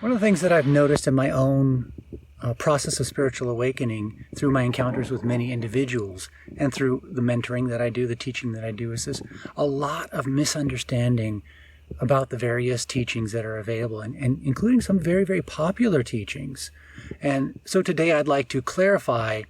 One of the things that I've noticed in my own process of spiritual awakening through my encounters with many individuals and through the mentoring that I do, the teaching that I do, is this a lot of misunderstanding about the various teachings that are available, and including some very, very popular teachings. And so today I'd like to clarify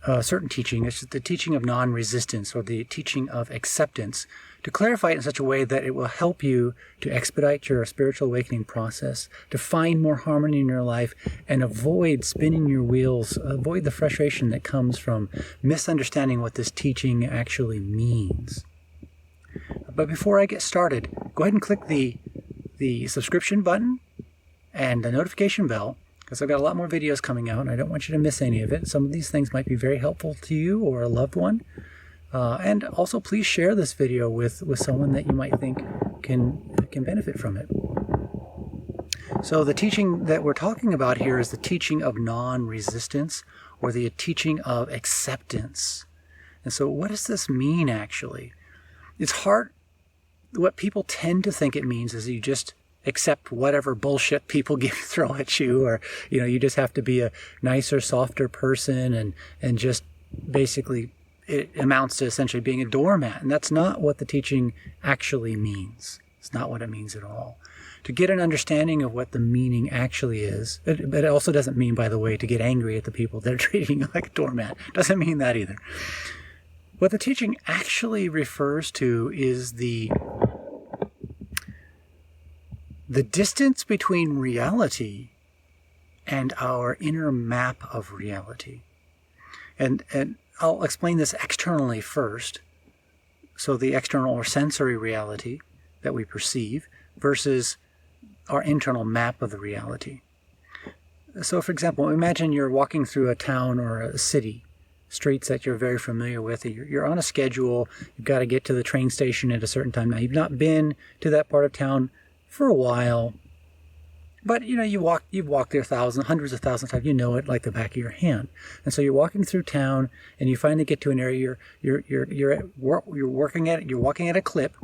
a certain teaching. It's the teaching of non-resistance, or the teaching of acceptance, to clarify it in such a way that it will help you to expedite your spiritual awakening process, to find more harmony in your life, and avoid spinning your wheels, avoid the frustration that comes from misunderstanding what this teaching actually means. But before I get started, go ahead and click the subscription button and the notification bell, because I've got a lot more videos coming out, and I don't want you to miss any of it. Some of these things might be very helpful to you or a loved one. And also, please share this video with someone that you might think can benefit from it. So the teaching that we're talking about here is the teaching of non-resistance, or the teaching of acceptance. And so what does this mean, actually? It's hard. What people tend to think it means is you just accept whatever bullshit people throw at you, or you just have to be a nicer, softer person, and just basically it amounts to essentially being a doormat. And that's not what the teaching actually means. It's not what it means at all. To get an understanding of what the meaning actually is, but it also doesn't mean, by the way, to get angry at the people that are treating you like a doormat. Doesn't mean that either. What the teaching actually refers to is the distance between reality and our inner map of reality. And I'll explain this externally first. So the external or sensory reality that we perceive versus our internal map of the reality. So for example, imagine you're walking through a town or a city, streets that you're very familiar with. You're on a schedule. You've got to get to the train station at a certain time. Now, you've not been to that part of town for a while, but you've walked there hundreds of thousands of times. You know it like the back of your hand. And so you're walking through town, and you finally get to an area. You're walking at a clip,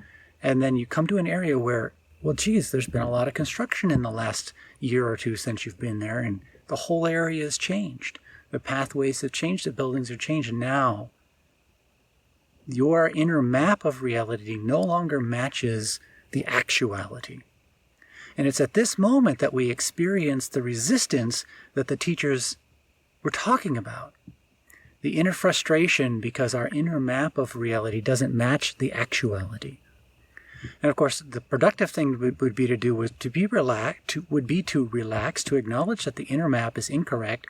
and then you come to an area where, well, geez, there's been a lot of construction in the last year or two since you've been there, and the whole area has changed. The pathways have changed, the buildings have changed, and now your inner map of reality no longer matches the actuality. And it's at this moment that we experience the resistance that the teachers were talking about. The inner frustration because our inner map of reality doesn't match the actuality. And of course, the productive thing would be to do to relax, to acknowledge that the inner map is incorrect,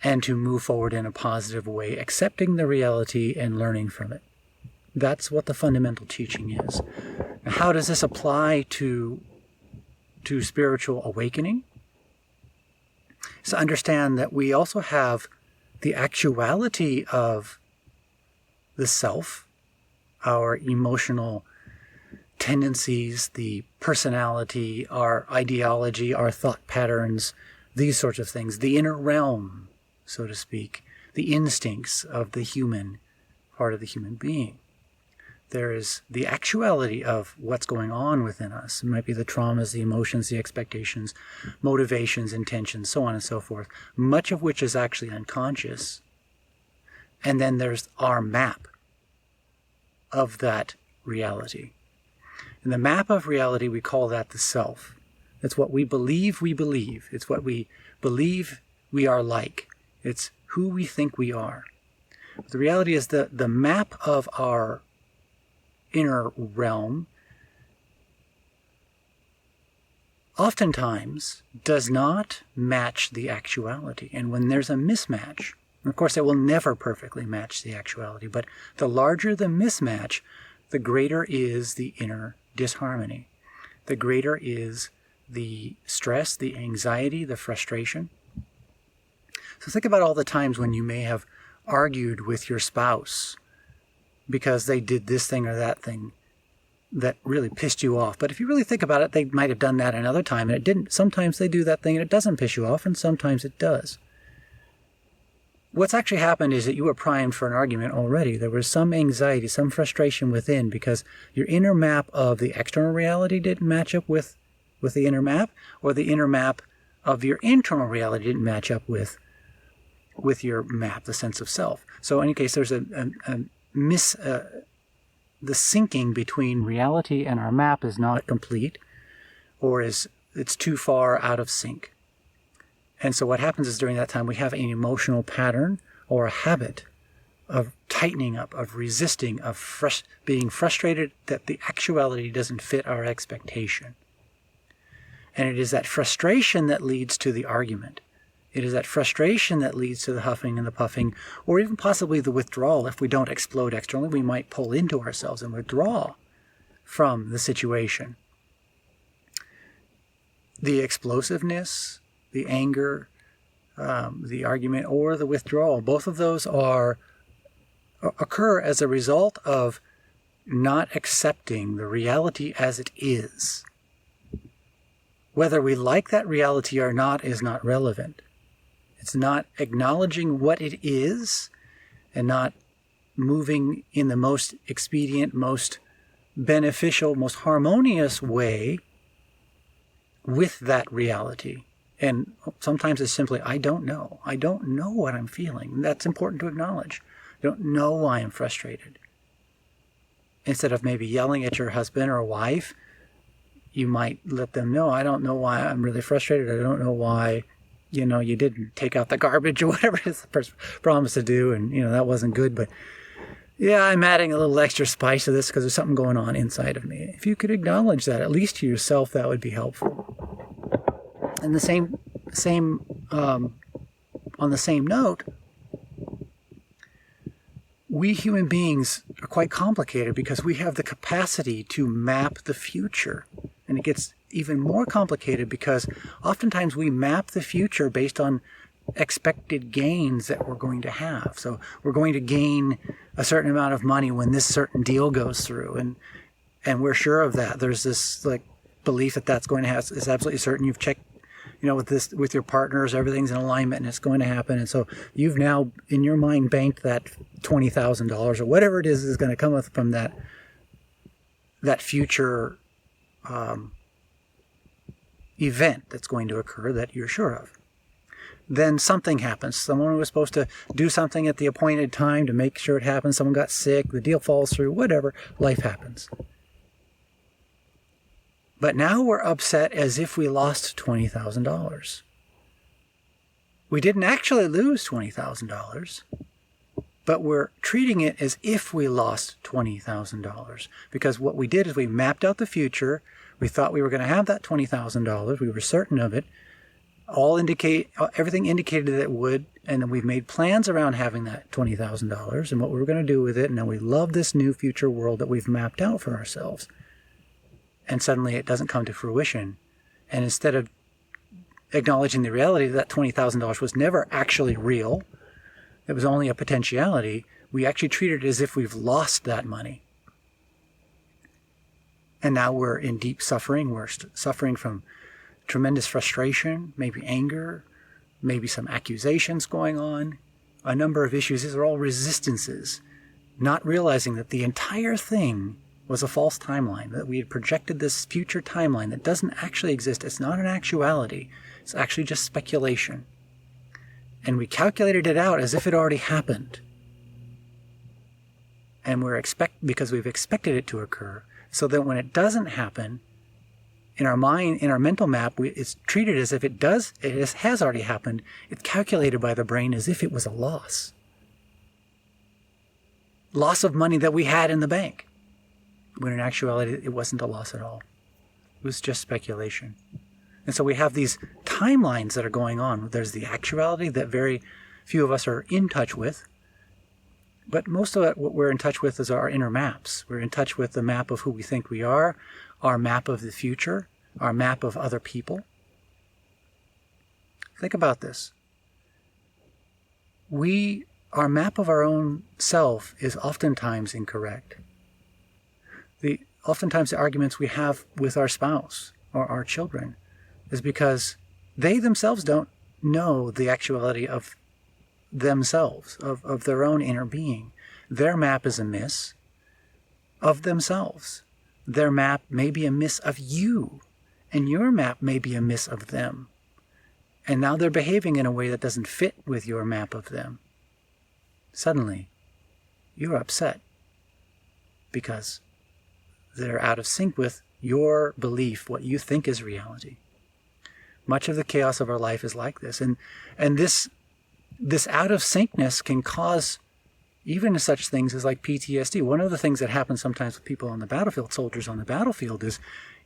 and to move forward in a positive way, accepting the reality and learning from it. That's what the fundamental teaching is. Now, how does this apply to spiritual awakening? So understand that we also have the actuality of the self, our emotional tendencies, the personality, our ideology, our thought patterns, these sorts of things, the inner realm, so to speak, the instincts of the human part of the human being. There is the actuality of what's going on within us. It might be the traumas, the emotions, the expectations, motivations, intentions, so on and so forth, much of which is actually unconscious. And then there's our map of that reality. And the map of reality, we call that the self. It's what we believe we believe. It's what we believe we are like. It's who we think we are. But the reality is that the map of our inner realm oftentimes does not match the actuality. And when there's a mismatch, of course it will never perfectly match the actuality, but the larger the mismatch, the greater is the inner disharmony. The greater is the stress, the anxiety, the frustration. So think about all the times when you may have argued with your spouse because they did this thing or that thing that really pissed you off. But if you really think about it, they might have done that another time and it didn't. Sometimes they do that thing and it doesn't piss you off, and sometimes it does. What's actually happened is that you were primed for an argument already. There was some anxiety, some frustration within because your inner map of the external reality didn't match up with with the inner map, or the inner map of your internal reality didn't match up with your map, the sense of self. So in any case, there's the syncing between reality and our map is not complete, or it's too far out of sync. And so what happens is during that time we have an emotional pattern or a habit of tightening up, of resisting, of being frustrated that the actuality doesn't fit our expectation. And it is that frustration that leads to the argument. It is that frustration that leads to the huffing and the puffing, or even possibly the withdrawal. If we don't explode externally, we might pull into ourselves and withdraw from the situation. The explosiveness, the anger, the argument, or the withdrawal, both of those occur as a result of not accepting the reality as it is. Whether we like that reality or not is not relevant. It's not acknowledging what it is and not moving in the most expedient, most beneficial, most harmonious way with that reality. And sometimes it's simply, I don't know. I don't know what I'm feeling. And that's important to acknowledge. I don't know why I'm frustrated. Instead of maybe yelling at your husband or wife, you might let them know, I don't know why I'm really frustrated. I don't know why, you didn't take out the garbage or whatever it is the person promised to do. And, that wasn't good. But yeah, I'm adding a little extra spice to this because there's something going on inside of me. If you could acknowledge that, at least to yourself, that would be helpful. And on the same note, we human beings are quite complicated because we have the capacity to map the future. And it gets even more complicated because oftentimes we map the future based on expected gains that we're going to have. So we're going to gain a certain amount of money when this certain deal goes through. And we're sure of that. There's this belief that that's going to happen. It's absolutely certain. You've checked, with your partners, everything's in alignment and it's going to happen. And so you've now, in your mind, banked that $20,000 or whatever it is going to come up from that future event that's going to occur that you're sure of. Then something happens. Someone was supposed to do something at the appointed time to make sure it happens. Someone got sick. The deal falls through. Whatever. Life happens. But now we're upset as if we lost $20,000. We didn't actually lose $20,000, but we're treating it as if we lost $20,000. Because what we did is we mapped out the future. We thought we were going to have that $20,000. We were certain of it. Everything indicated that it would, and then we've made plans around having that $20,000 and what we were going to do with it. And now we love this new future world that we've mapped out for ourselves. And suddenly it doesn't come to fruition. And instead of acknowledging the reality that $20,000 was never actually real, it was only a potentiality, we actually treat it as if we've lost that money. And now we're in deep suffering. We're suffering from tremendous frustration, maybe anger, maybe some accusations going on, a number of issues. These are all resistances, not realizing that the entire thing was a false timeline, that we had projected this future timeline that doesn't actually exist. It's not an actuality. It's actually just speculation. And we calculated it out as if it already happened. And because we've expected it to occur, so that when it doesn't happen, in our mind, in our mental map, it's treated as if it has already happened. It's calculated by the brain as if it was a loss. Loss of money that we had in the bank. When in actuality, it wasn't a loss at all. It was just speculation. And so we have these timelines that are going on. There's the actuality that very few of us are in touch with. But most of what we're in touch with is our inner maps. We're in touch with the map of who we think we are, our map of the future, our map of other people. Think about this. Our map of our own self is oftentimes incorrect. Oftentimes the arguments we have with our spouse or our children is because they themselves don't know the actuality of themselves, of their own inner being. Their map is amiss of themselves. Their map may be amiss of you. and your map may be amiss of them. And now they're behaving in a way that doesn't fit with your map of them. Suddenly, you're upset because they're out of sync with your belief, what you think is reality. Much of the chaos of our life is like this. And this out of syncness can cause even such things as like PTSD. One of the things that happens sometimes with people on the battlefield, soldiers on the battlefield, is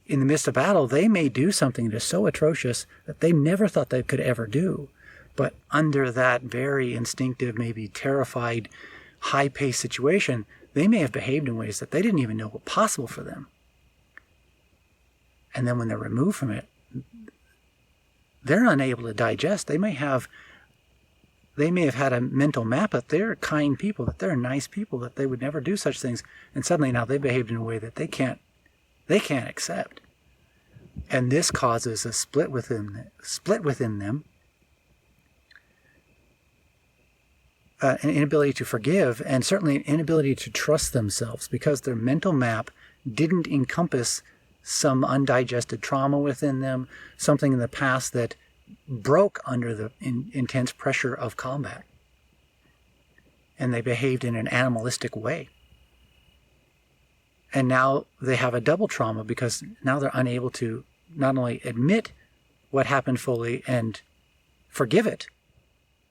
in the midst of battle, they may do something that is so atrocious that they never thought they could ever do. But under that very instinctive, maybe terrified, high-paced situation, they may have behaved in ways that they didn't even know were possible for them. And then when they're removed from it, they're unable to digest. They may have had a mental map that they're kind people, that they're nice people, that they would never do such things. And suddenly now they behaved in a way that they can't accept. And this causes a split within them, an inability to forgive, and certainly an inability to trust themselves, because their mental map didn't encompass some undigested trauma within them, something in the past that broke under the intense pressure of combat. And they behaved in an animalistic way. And now they have a double trauma, because now they're unable to not only admit what happened fully and forgive it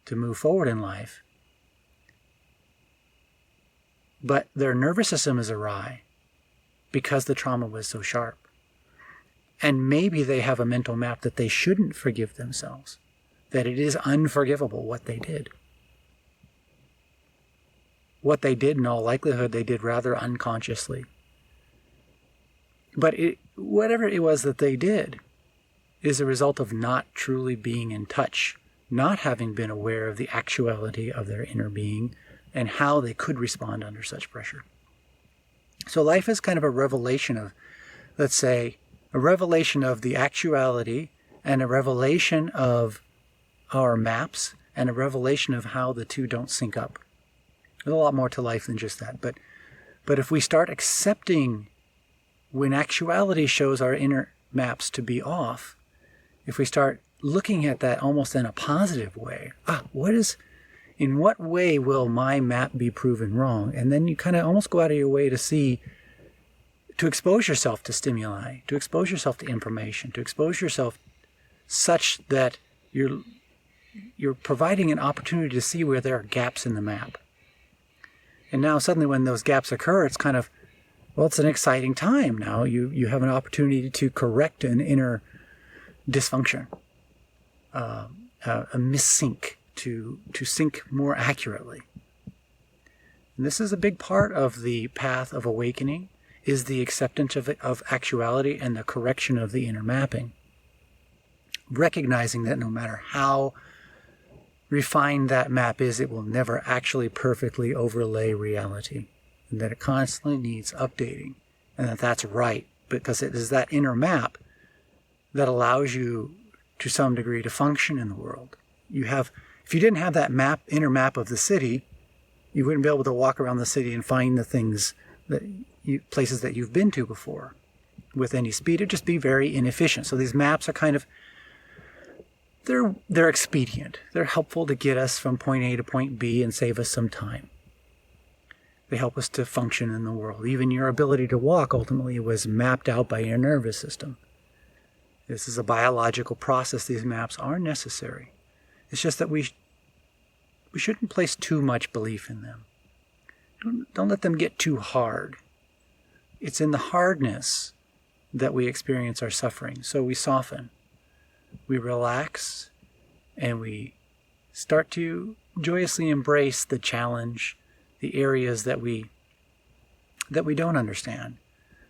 to move forward in life, but their nervous system is awry because the trauma was so sharp. And maybe they have a mental map that they shouldn't forgive themselves, that it is unforgivable what they did. What they did, in all likelihood, they did rather unconsciously. But whatever it was that they did is a result of not truly being in touch, not having been aware of the actuality of their inner being and how they could respond under such pressure. So life is kind of a revelation of, let's say, a revelation of the actuality and a revelation of our maps and a revelation of how the two don't sync up. There's a lot more to life than just that. But if we start accepting when actuality shows our inner maps to be off, if we start looking at that almost in a positive way, in what way will my map be proven wrong? And then you kind of almost go out of your way to expose yourself to stimuli, to expose yourself to information, to expose yourself such that you're providing an opportunity to see where there are gaps in the map. And now suddenly when those gaps occur, it's kind of, well, it's an exciting time now. You have an opportunity to correct an inner dysfunction, a missync, to sync more accurately. And this is a big part of the path of awakening, is the acceptance of actuality and the correction of the inner mapping. Recognizing that no matter how refined that map is, it will never actually perfectly overlay reality, and that it constantly needs updating, and that's right, because it is that inner map that allows you to some degree to function in the world. If you didn't have that inner map of the city, you wouldn't be able to walk around the city and find the things places that you've been to before with any speed. It'd just be very inefficient. So these maps are kind of, they're expedient. They're helpful to get us from point A to point B and save us some time. They help us to function in the world. Even your ability to walk ultimately was mapped out by your nervous system. This is a biological process. These maps are necessary. It's just that we shouldn't place too much belief in them. Don't let them get too hard. It's in the hardness that we experience our suffering. So we soften, we relax, and we start to joyously embrace the challenge, the areas that we don't understand,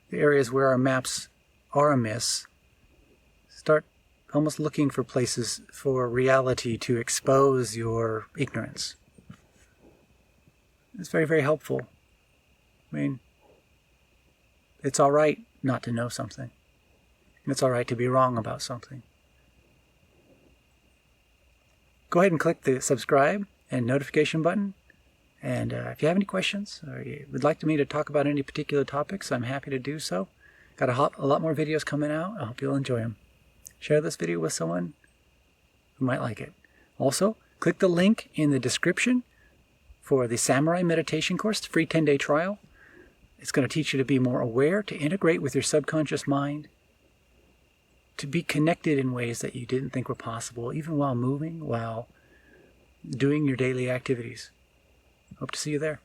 the areas where our maps are amiss. Start almost looking for places for reality to expose your ignorance. It's very, very helpful. I mean, it's all right not to know something. It's all right to be wrong about something. Go ahead and click the subscribe and notification button. And if you have any questions or you would like me to talk about any particular topics, I'm happy to do so. Got a lot more videos coming out. I hope you'll enjoy them. Share this video with someone who might like it. Also, click the link in the description for the Samurai Meditation course, free 10-day trial. It's going to teach you to be more aware, to integrate with your subconscious mind, to be connected in ways that you didn't think were possible, even while moving, while doing your daily activities. Hope to see you there.